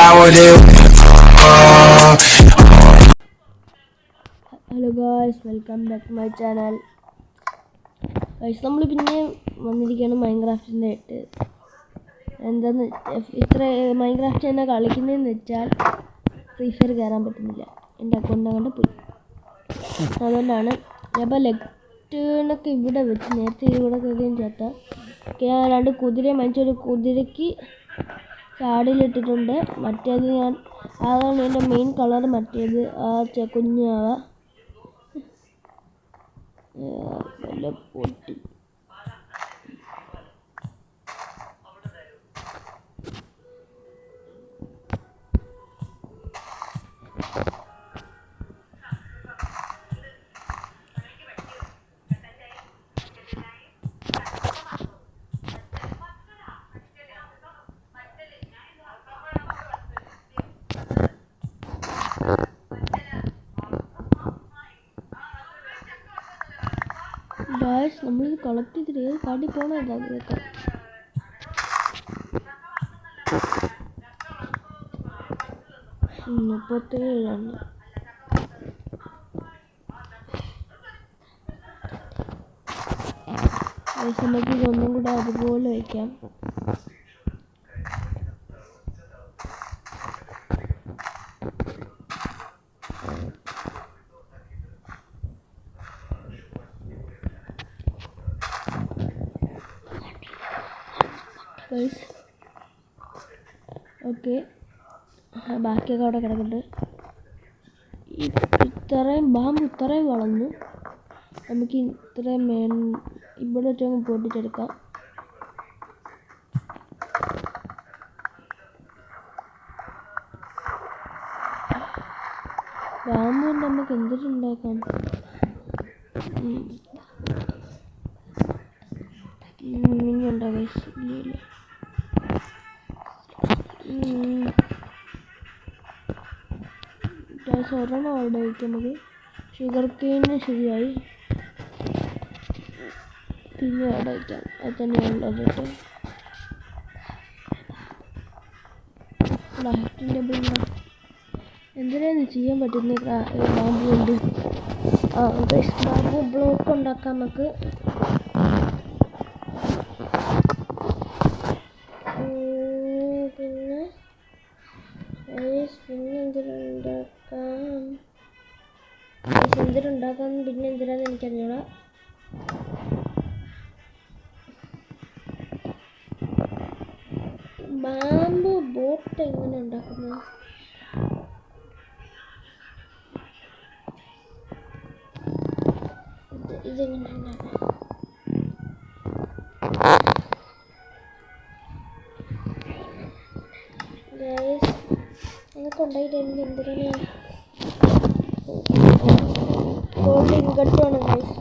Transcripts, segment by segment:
Hello guys, welcome back to my channel. Guys, നമ്മൾ പിന്നെ വന്നിരിക്കുകയാണ് മൈൻക്രാഫ്റ്റിൻ്റെ ആയിട്ട്. എന്താന്ന് ഇത്ര മൈൻക്രാഫ്റ്റ് തന്നെ കളിക്കുന്നതെന്ന് വെച്ചാൽ ഫ്രീ ഫയർ കയറാൻ പറ്റുന്നില്ല. എൻ്റെ അക്കൗണ്ട് അങ്ങോട്ട് പോയി. അതുകൊണ്ടാണ് അപ്പോൾ ലെഫ്റ്റിനൊക്കെ ഇവിടെ വെച്ച് നേരത്തെ ഇവിടെ കയറുകയും ചേട്ടാ. ഞാൻ 2 കുതിരയെ ഒരു കുതിരയ്ക്ക് ചാടിലിട്ടിട്ടുണ്ട്. മറ്റേത് അതാണ് എൻ്റെ മെയിൻ കളർ. മറ്റേത് കുഞ്ഞാവ പൊട്ടി. ഗായ്സ്, നമ്മളിത് കളക്ട് ചെയ്തിട്ട് ഏത് കാട്ടിൽ പോകണമല്ല ഇതൊക്കെ. മുപ്പത്തേഴാണ്. നമുക്ക് ഇതൊന്നും കൂടെ അതുപോലെ വയ്ക്കാം. ഓക്കെ, ബാക്കിയൊക്കെ അവിടെ കിടക്കുന്നുണ്ട്. ഇത്രയും ബാമ്പ് ഇത്രയും വളർന്നു. നമുക്ക് ഇത്രയും ഇവിടെ വെച്ചങ്ങ് പൊട്ടിച്ചെടുക്കാം. ബാമ്പ് കൊണ്ട് നമുക്ക് എന്തിട്ടുണ്ടാക്കാം? ഇനിയുണ്ടാകാം. ഒരെണ്ണം അവിടെ വയ്ക്കാം. നമുക്ക് ഷുഗർ കെയിന് ശരിയായി. പിന്നെ അവിടെ വയ്ക്കാം. അത് തന്നെയാണുള്ളത് കേട്ടോ. എന്തിനാണ് ചെയ്യാൻ പറ്റുന്ന ബാമ്പു കൊണ്ട്? ബാമ്പു ബ്ലോക്ക് ഉണ്ടാക്കാം നമുക്ക്. എന്തിനുണ്ടാക്കാം പിന്നെ എന്തിനാന്ന് എനിക്കറിഞ്ഞൂടാ. ബാമ്പു ബോട്ട് എങ്ങനെ ഉണ്ടാക്കുന്നത്? ഇതെങ്ങനെ ഉണ്ടാക്കാം? അതൊക്കെ ഉണ്ടായിട്ട് എനിക്ക് എന്തിനാണ് ഗോൾഡ് ഇൻകട്ടുമാണ് ഗൈസ്.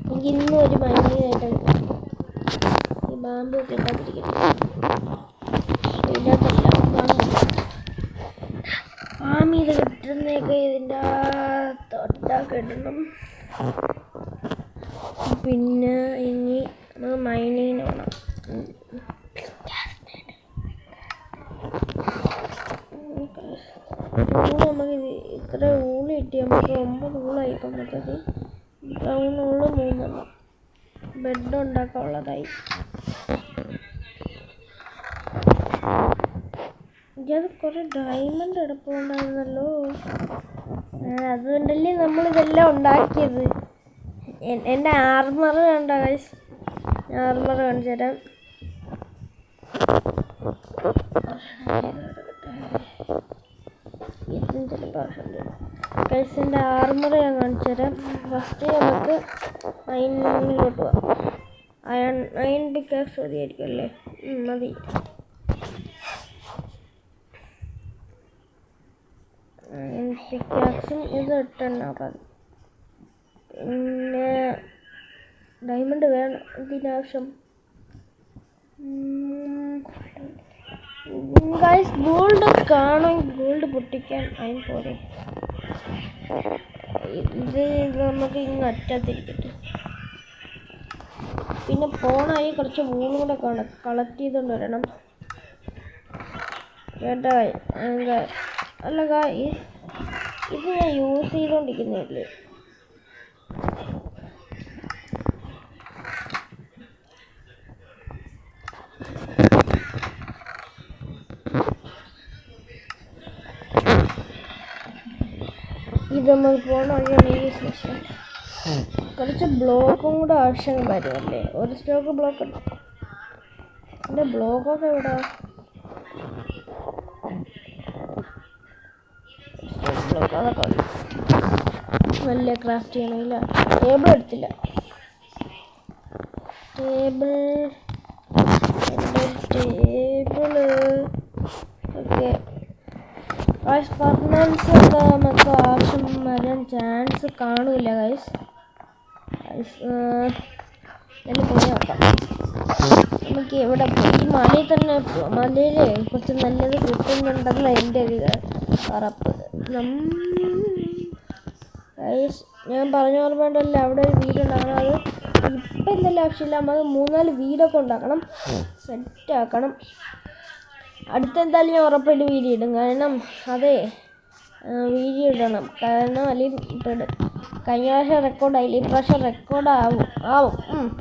എനിക്ക് ഇന്നും ഒരു ഭയങ്കരമായിട്ടാണ് ഈ ബാമ്പു കിട്ടാതിരിക്കുന്നത്. ഇത് കിട്ടുന്നതൊക്കെ ഇതിൻ്റെ തൊട്ടൊക്കെ ഇടണം. പിന്നെ ഇനി നമുക്ക് മൈനിങ്ങിന് വേണം. നമുക്ക് ഇത്ര ഊള് കിട്ടി. നമുക്ക് 9 ഊളായി. ഇപ്പം മൊത്തത്തിൽ ബ്രൗൺ ഊള് 3 ബെഡ് ഉണ്ടാക്കാനുള്ളതായി. എനിക്കത് കുറേ ഡയമണ്ട് എടുപ്പുണ്ടായിരുന്നല്ലോ. അതുകൊണ്ടല്ലേ നമ്മളിതെല്ലാം ഉണ്ടാക്കിയത്. എൻ്റെ ആർമർ കണ്ടോ ഗൈസ്? ആർമർ കാണിച്ചു തരാം. ഗൈസിൻ്റെ ആർമർ ഞാൻ കാണിച്ചു തരാം. ഫസ്റ്റ് നമുക്ക് അയണിലോട്ട് പോവാം. അയൺ പിക്കാക്സ് മതിയായിരിക്കും അല്ലേ? മതി. പിക്കാക്സും ഇത് ഇട്ടുണ്ടാക്കാം. പിന്നെ ഡയമണ്ട് വേണം ഇതിനാവശ്യം. ഗൈസ്, ഗോൾഡ് കാണുമെങ്കിൽ ഗോൾഡ് പൊട്ടിക്കാൻ അതിന് പോരെ. ഇത് നമുക്ക് ഇങ്ങ് അറ്റത്തിരിക്കട്ടെ. പിന്നെ പോണായി കുറച്ച് വൂളും കൂടെ കളക്ട് ചെയ്തുകൊണ്ട് വരണം. കേട്ടോ. അല്ല ഇത് ഞാൻ യൂസ് ചെയ്തോണ്ടിരിക്കുന്നില്ലേ. ഇത് നമ്മൾ പോണ വഴിയാണെങ്കിൽ ശേഷം കുറച്ച് ബ്ലോക്കും കൂടെ ആവശ്യം വരുമല്ലേ. ഒരു സ്റ്റോക്ക് ബ്ലോക്ക് ഉണ്ട്. എൻ്റെ ബ്ലോക്കൊക്കെ എവിടെ? ബ്ലോക്ക് അതൊക്കെ വലിയ ക്രാഫ്റ്റ് ചെയ്യണമെങ്കിൽ ടേബിൾ എടുത്തില്ല. Table okay. പെർഫോമൻസ് ഒക്കെ നമുക്ക് ആവശ്യം വരാൻ ചാൻസ് കാണൂല ഗൈസ്. എന്നെ പോയി നോക്കാം. നമുക്ക് ഇവിടെ ഈ മലയിൽ തന്നെ മലയിൽ കുറച്ച് നല്ലത് കിട്ടുന്നുണ്ടെന്ന് എൻ്റെ ഒരു ഉറപ്പ്. ഗൈസ് ഞാൻ പറഞ്ഞ ഓർമ്മയുണ്ടല്ലോ, അവിടെ ഒരു വീടുണ്ടാക്കണം. അത് ഇപ്പം എന്തെല്ലാം ആവശ്യമില്ല, നമുക്ക് 3-4 വീടൊക്കെ ഉണ്ടാക്കണം, സെറ്റാക്കണം. അടുത്തെന്തായാലും ഞാൻ ഉറപ്പായിട്ട് വീഡിയോ ഇടും. കാരണം അതെ വീഡിയോ ഇടണം. കാരണം അല്ലെങ്കിൽ കഴിഞ്ഞ പ്രാവശ്യം റെക്കോർഡായില്ല, ഈ പ്രാവശ്യം റെക്കോർഡാവും.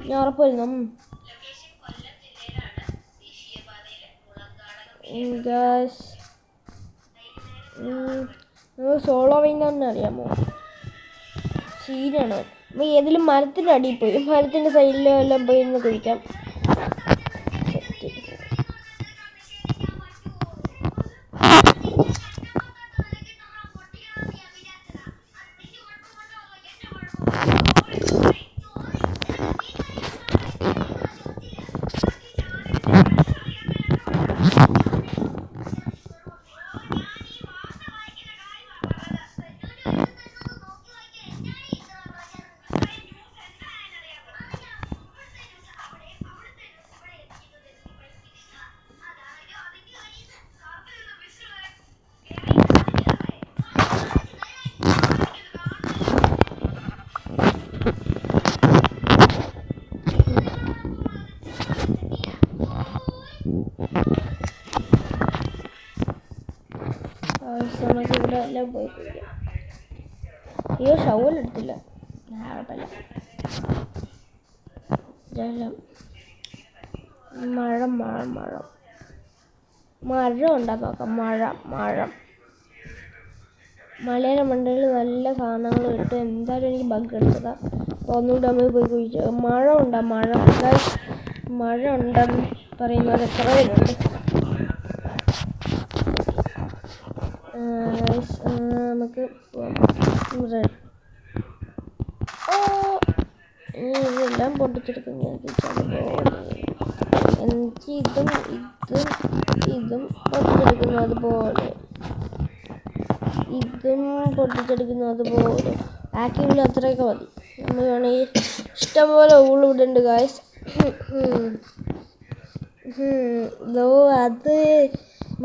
ഞാൻ ഉറപ്പ് വരുന്നു. സോളോ വിങ്ങാന്ന് അറിയാമോ? സീനാണ്. നമ്മൾ ഏതെങ്കിലും മരത്തിൻ്റെ അടിയിൽ പോയി, മരത്തിൻ്റെ സൈഡിലോ എല്ലാം പോയി ഒന്ന് കുഴിക്കാം. നമുക്ക് ഇവിടെ എല്ലാം പോയി കുഴിക്കാം. അയ്യോ ഷവലെടുത്തില്ല. കുഴപ്പമില്ല. ജലം മഴ ഉണ്ടാക്കാൻ നോക്കാം. മലയുടെ മണ്ടയിൽ നല്ല സാധനങ്ങൾ ഇട്ട് എന്തായാലും എനിക്ക് ബഗ് എടുത്തതാ. അപ്പോൾ ഒന്നുകൂടെ നമ്മൾ പോയി കുഴിച്ചു. മഴ ഉണ്ടെന്ന് പറയുന്നത് എത്ര പേരുണ്ട്? നമുക്ക് ഇതെല്ലാം പൊട്ടിച്ചെടുക്കുന്നു. എനിക്ക് ഇതും പൊട്ടിച്ചെടുക്കുന്നു അതുപോലെ ആക്കിയുള്ള അത്രയൊക്കെ മതി. നമ്മൾ വേണമെങ്കിൽ ഇഷ്ടംപോലെ ഊളിവിടുന്നുണ്ട് ഗായ്സ്. അത്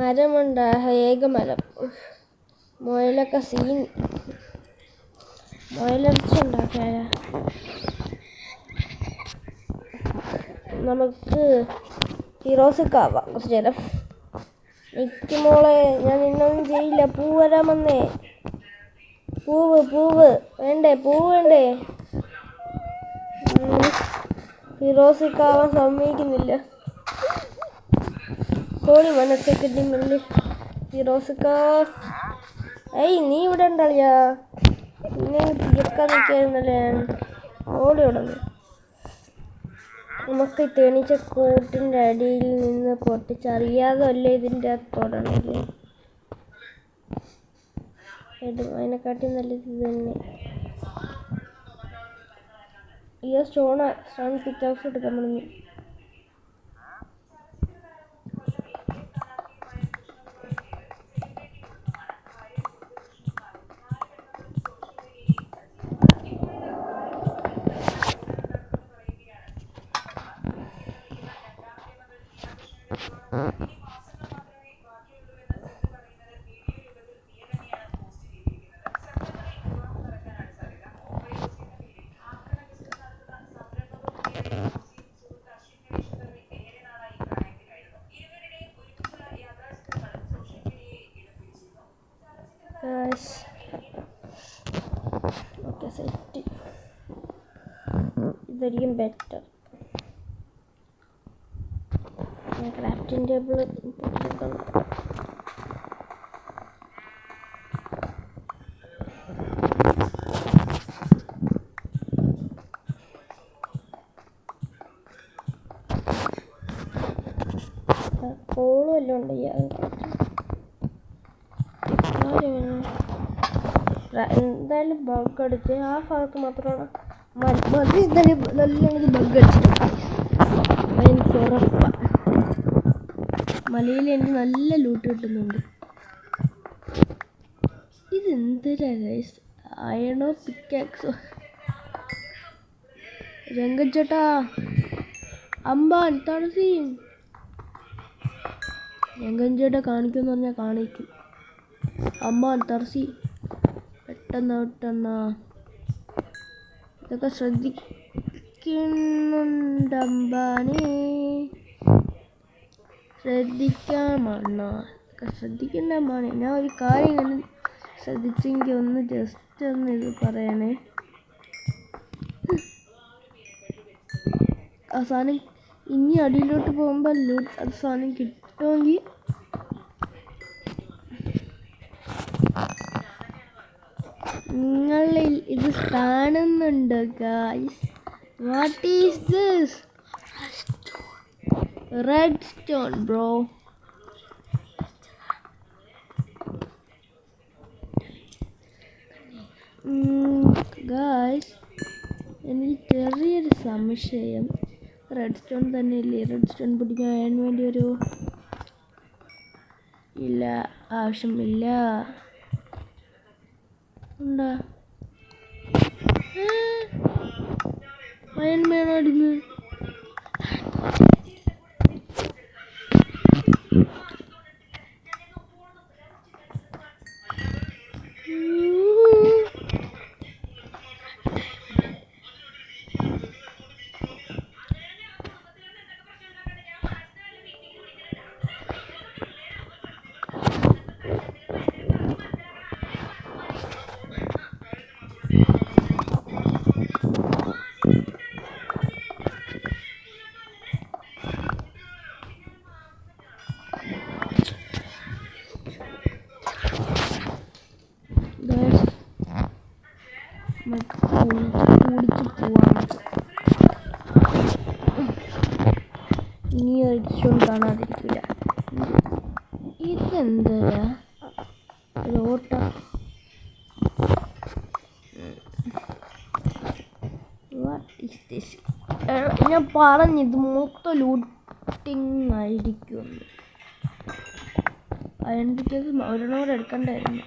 മരമുണ്ട്, ഏകമരം. മുയലൊക്കെ മുയലിറച്ചി ഉണ്ടാക്കാ. നമുക്ക് ഫിറോസിക്കാവാം കുറച്ച് നേരം. നിൽക്കുമോളെ, ഞാൻ നിന്നൊന്നും ചെയ്യില്ല. പൂ വരാൻ വന്നേ. പൂവ് വേണ്ടേ? ഫിറോസിക്കാവാൻ സമ്മതിക്കുന്നില്ല. കോഴി മനസ്സൊക്കെ കിട്ടിയില്ലേ ഫിറോസിക്ക? നീ ഇവിടെ ഉണ്ടല്ലോ. നിന്നെ തീർക്കാൻ നിൽക്കായിരുന്നല്ലേ. ഓടി ഉടനെ നമുക്ക് തേനീച്ച കൂട്ടിൻ്റെ അടിയിൽ നിന്ന് പൊട്ടിച്ചറിയാതെ അല്ലേ ഇതിൻ്റെ അകത്തോടണല്ലേ. അതിനെക്കാട്ടി നല്ലത് ഇത് തന്നെ. ഈ സ്റ്റോൺ പിക്ക് ഹൗസ് എടുക്കാൻ തുടങ്ങി. ഗായ്സ്. Okay, set. ഇതായിരിക്കും ബെറ്റർ. ക്രാഫ്റ്റിംഗ് ടേബിൾ കോളും എല്ലാം ഉണ്ട്. എന്തായാലും ബഗ് അടിച്ച് ആ ഭാഗത്ത് മാത്രമാണ് മതി. എന്തായാലും നല്ല എനിക്ക് ബഗ് അടിച്ചിട്ടുണ്ട്. എനിക്ക് ഉറപ്പാണ്. മലയിൽ എനിക്ക് നല്ല ലൂട്ട് കിട്ടുന്നുണ്ട്. ഇതെന്തൊരാ ഗൈസ്? അയണോ പിക്കാക്സോ? രംഗച്ചേട്ടാ, അമ്പാൻ തടസി. രംഗഞ്ചേട്ടാ കാണിക്കുമെന്ന് പറഞ്ഞാൽ കാണിക്കും. അമ്പാൻ തടസി, പെട്ടെന്ന് ഇതൊക്കെ ശ്രദ്ധിക്കുന്നുണ്ടമ്പാനേ. ശ്രദ്ധിക്കണ്ട അമ്പാനെ. ഞാൻ ഒരു കാര്യം ഇങ്ങനെ ശ്രദ്ധിച്ചെങ്കിൽ ഒന്ന് ജസ്റ്റ് ഒന്ന് ഇത് പറയണേ. അവസാനം ഇനി അടിയിലോട്ട് പോകുമ്പോൾ അവസാനം കിട്ടുമെങ്കിൽ നിങ്ങൾ ഇത് കാണുന്നുണ്ടോ guys? What is this? Red stone bro. Guys, എനിക്ക് ചെറിയൊരു സംശയം. റെഡ് സ്റ്റോൺ തന്നെ ഇല്ലേ? റെഡ് സ്റ്റോൺ പിടിക്കാൻ വേണ്ടി ഒരു ഇല്ല, ആവശ്യമില്ല. ഉണ്ടാ അയൺമേണോ അടിന്ന്? ഇനി അടിച്ചുകൊണ്ട് കാണാതിരിക്കില്ല. ഇതെന്താ ഓട്ട? ഞാൻ പറഞ്ഞത് മൊത്തം ലൂട്ടിങ് ആയിരിക്കുമെന്ന്. അതിനെനിക്കത് ഒരെണ്ണോടെ എടുക്കണ്ടായിരുന്നു.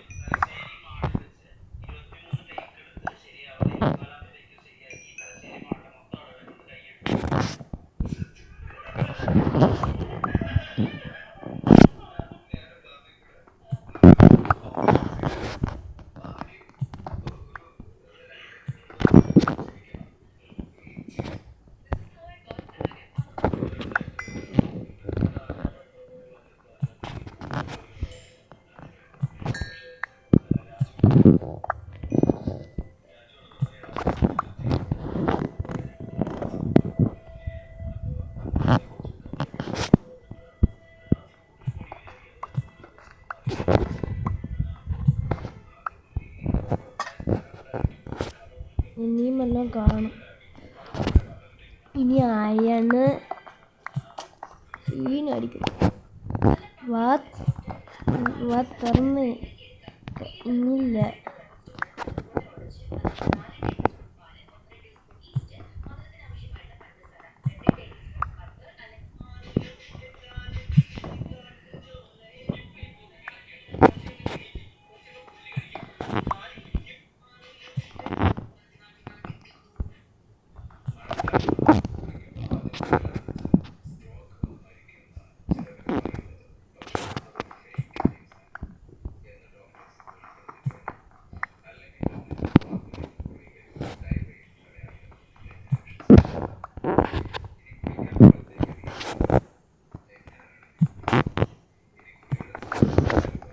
ഇനിയും എല്ലാം കാണും. ഇനി അയണ് സീനായിരിക്കും. വാ തുറന്ന് ഇനിയില്ല.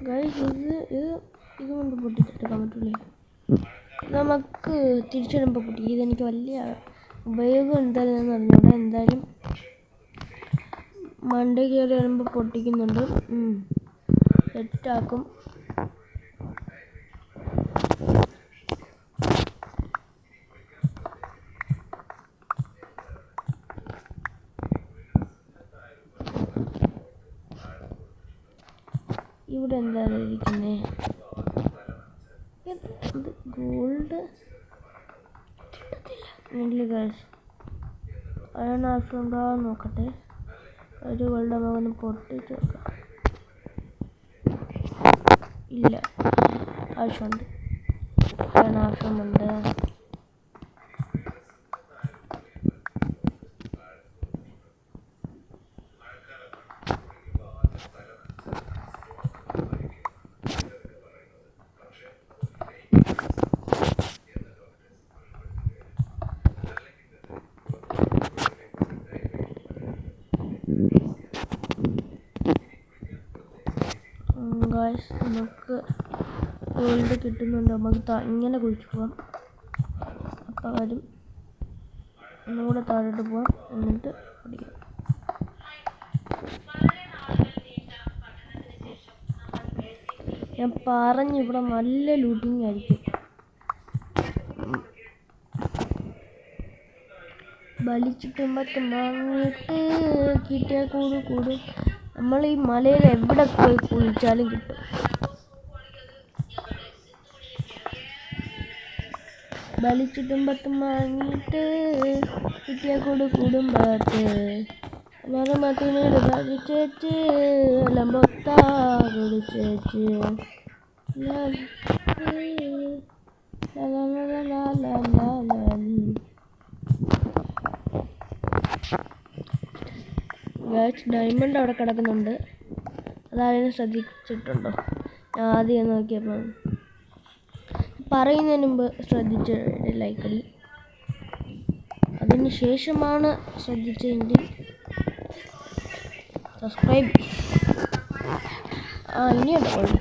ഗൈസ്, ഇത് ഇതുകൊണ്ട് പൊട്ടിച്ചെടുക്കാൻ പറ്റില്ലേ? നമുക്ക് തിരിച്ചിടുമ്പോൾ പൊട്ടി. ഇതെനിക്ക് വലിയ ഉപയോഗം എന്തായാലും അറിഞ്ഞൂടാ. എന്തായാലും മണ്ട കയറി വരുമ്പോൾ പൊട്ടിക്കുന്നുണ്ട്. സെറ്റാക്കും. ഇവിടെ എന്താണ് ഇരിക്കുന്നേ? ഗോൾഡ് അയൺ ആവശ്യമുണ്ടോ നോക്കട്ടെ. ഒരു ഗോൾഡ് നമുക്കൊന്ന് പൊട്ടിച്ച് നോക്കാം. ഇല്ല, ആവശ്യമുണ്ട്. അയൺ ആവശ്യമുണ്ട്. നമുക്ക് ഗോൾഡ് കിട്ടുന്നുണ്ട്. നമുക്ക് ഇങ്ങനെ കുഴിച്ചു പോവാം. അപ്പം വരും. ഒന്നുകൂടെ താഴോട്ട് പോവാം. എന്നിട്ട് പഠിക്കാം. ഞാൻ പറഞ്ഞു ഇവിടെ നല്ല ലൂട്ടിങ് ആയിരിക്കും. വലിച്ചിട്ടും മറ്റും വാങ്ങിയിട്ട് കിട്ടിയാൽ കൂടും. നമ്മൾ ഈ മലയിൽ എവിടെ പോയി കുളിച്ചാലും കിട്ടും. വലിച്ചിട്ടും പത്തും വാങ്ങിയിട്ട് കിട്ടിയാൽ കൂടും പാട്ട് മറുമത്തിനോട് പഠിച്ചേച്ച് ലംബൊത്താ കുടിച്ചേച്ച് ഡയമണ്ട് അവിടെ കിടക്കുന്നുണ്ട്. അതാരും ശ്രദ്ധിച്ചിട്ടുണ്ടോ? ഞാൻ ആദ്യം നോക്കിയപ്പോൾ പറയുന്നതിന് മുമ്പ് ശ്രദ്ധിച്ച ലൈക്കടി. അതിന് ശേഷമാണ് ശ്രദ്ധിച്ചതെങ്കിൽ സബ്സ്ക്രൈബ്. ഇനിയുണ്ട് ഗോൾഡ്.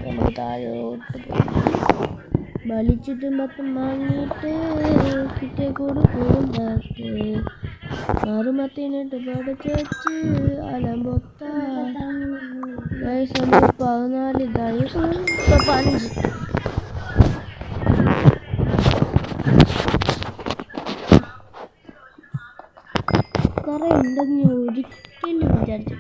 നമുക്ക് താഴോട്ട് വലിച്ചിട്ടും പത്തും വാങ്ങിയിട്ട് കിട്ടിയ കൂടും പാട്ട് മറുമത്തിനിട്ട് പഠിച്ചേച്ച് അലമ്പൊത്ത 14 ഇതായി. 5 കുറെ ഉണ്ടെന്ന് ഒരിക്കലും വിചാരിച്ചു.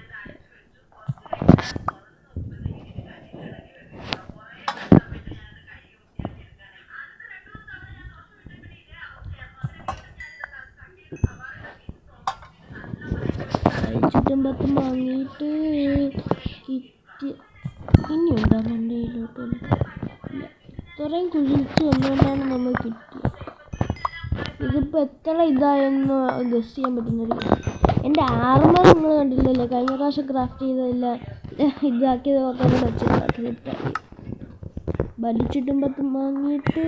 കഴിച്ചിട്ടും പത്തും വാങ്ങിയിട്ട് കിട്ടി. ഇനിയുണ്ടോ മണ്ടയിലോട്ട്? ഇത്രയും കുഴിച്ച് വന്നുകൊണ്ടാണ് നമ്മൾ കിട്ടിയത്. ഇതിപ്പോൾ എത്ര ഇതായെന്ന് ഗസ് ചെയ്യാൻ പറ്റുന്നത്. എൻ്റെ ആർമർ നിങ്ങൾ കണ്ടില്ലല്ലോ. കഴിഞ്ഞ പ്രാവശ്യം ക്രാഫ്റ്റ് ചെയ്തതില്ല ഇതാക്കിയതൊക്കെ വെച്ചിട്ടാക്കി. വലിച്ചിട്ടും പത്തും വാങ്ങിയിട്ട്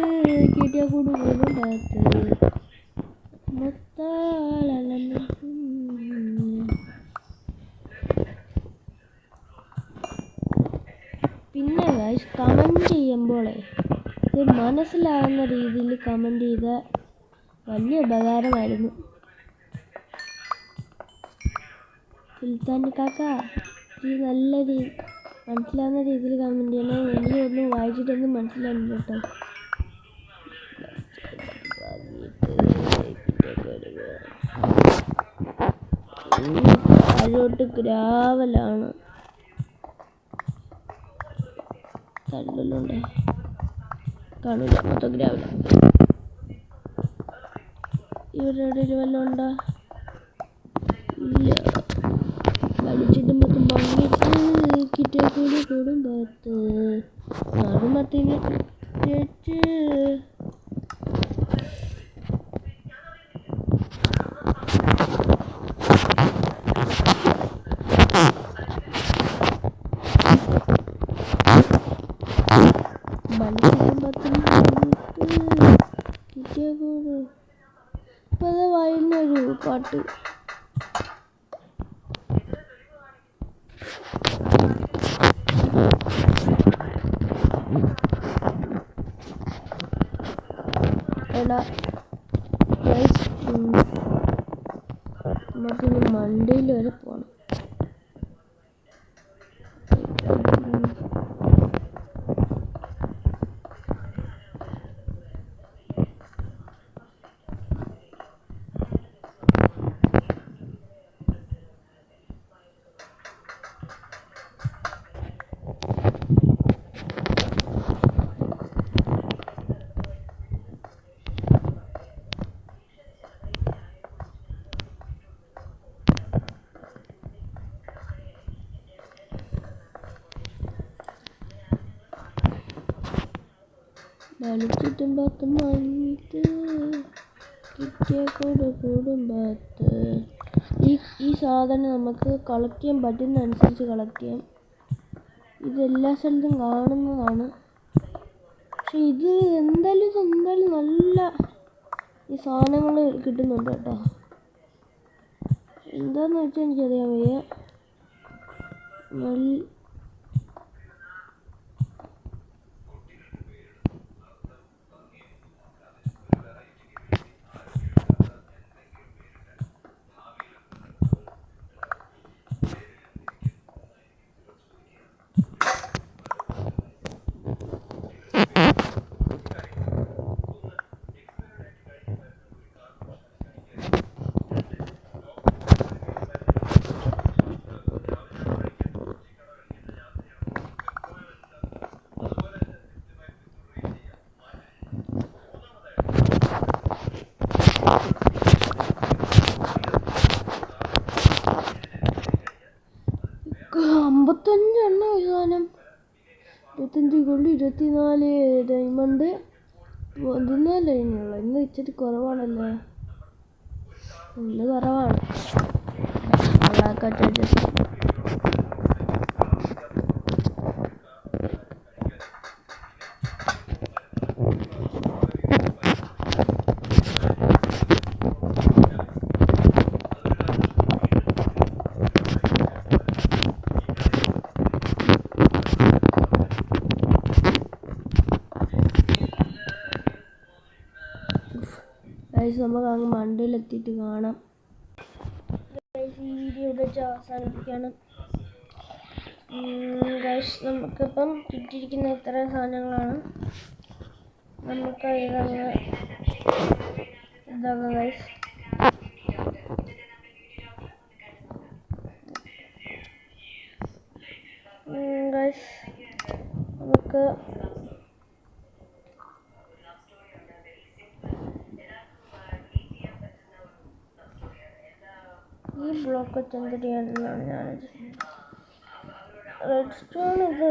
കിട്ടിയ കൂടും പാത്ത് മൊത്താളല്ല. പിന്നെ കമൻറ്റ് ചെയ്യുമ്പോളേ ഇത് മനസ്സിലാകുന്ന രീതിയിൽ കമൻറ്റ് ചെയ്ത വലിയ ഉപകാരമായിരുന്നു. സുൽത്താൻ്റെ കാക്ക ഈ നല്ല മനസ്സിലാവുന്ന രീതിയിൽ കമൻറ്റ് ചെയ്യണേ. എനിക്കൊന്നും വായിച്ചിട്ടൊന്നും മനസ്സിലാവില്ല കേട്ടോ. താഴോട്ട് ഗ്രാവലാണ്. തള്ളുന്നുണ്ടേ കാണില്ല. മൊത്തം ഗ്രാവലാണ്. ഇവിടെ എവിടെയും വല്ലതും ഉണ്ടോ? ഇല്ല. വലിച്ചിട്ടും പത്തും വാങ്ങിയിട്ട് കിട്ടിയ കൂടും പാത്ത് മറുമത്തിന് ചേച്ച് വലിച്ചിട്ടും പത്തും വാങ്ങിയിട്ട് കിട്ടിയ കൂട്. ഇപ്പം അത് വായുന്നൊരു പാട്ട്. നമുക്കിനി മണ്ടയിൽ വരെ പോകണം. വലിച്ചിട്ടും പത്തും വാങ്ങിയിട്ട് കിട്ടിയ കൂടുമ്പാത്ത് ഈ സാധനം നമുക്ക് കളക്ട് ചെയ്യാൻ പറ്റുന്നതനുസരിച്ച് കളക്ട് ചെയ്യാം. ഇതെല്ലാ സ്ഥലത്തും കാണുന്നതാണ്. പക്ഷെ ഇത് എന്തായാലും നല്ല ഈ സാധനങ്ങൾ കിട്ടുന്നുണ്ട് കേട്ടോ. എന്താന്ന് വെച്ചാൽ എനിക്കറിയാൻ വയ്യ. $55 ഈ സാധനം. 25 ഗോൾഡ്, 24 ഡയമണ്ട്, 14 കഴിഞ്ഞുള്ള. ഇന്ന് ഇച്ചിരി കുറവാണല്ലേ, നല്ല കുറവാണ്. നമുക്ക് അങ്ങ് മണ്ടയിലെത്തിയിട്ട് കാണാം. ഈ വീഡിയോ ഇവിടെ വെച്ച് അവസാനിപ്പിക്കുകയാണ്. നമുക്കിപ്പം കിട്ടിയിരിക്കുന്ന ഇത്ര സാധനങ്ങളാണ്. നമുക്ക് ഇതങ്ങ് ഗൈസ്. നമുക്ക് ഈ ബ്ലോക്ക് വെച്ച് എന്ത് ചെയ്യാനാണ് ഞാൻ റെഡ് സ്റ്റോൺ ഇത്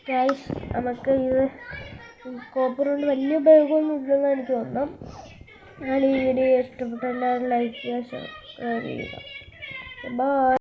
ഗൈസ്, നമുക്ക് ഇത് കോപ്പർ കൊണ്ട് വലിയ ഉപയോഗമൊന്നും ഇല്ലെന്ന് എനിക്ക് തോന്നുന്നു. ഞാൻ ഈ വീഡിയോ ഇഷ്ടപ്പെട്ട എല്ലാവരും ലൈക്ക് ചെയ്യുക, സബ്സ്ക്രൈബ് ചെയ്യുക. ബൈ.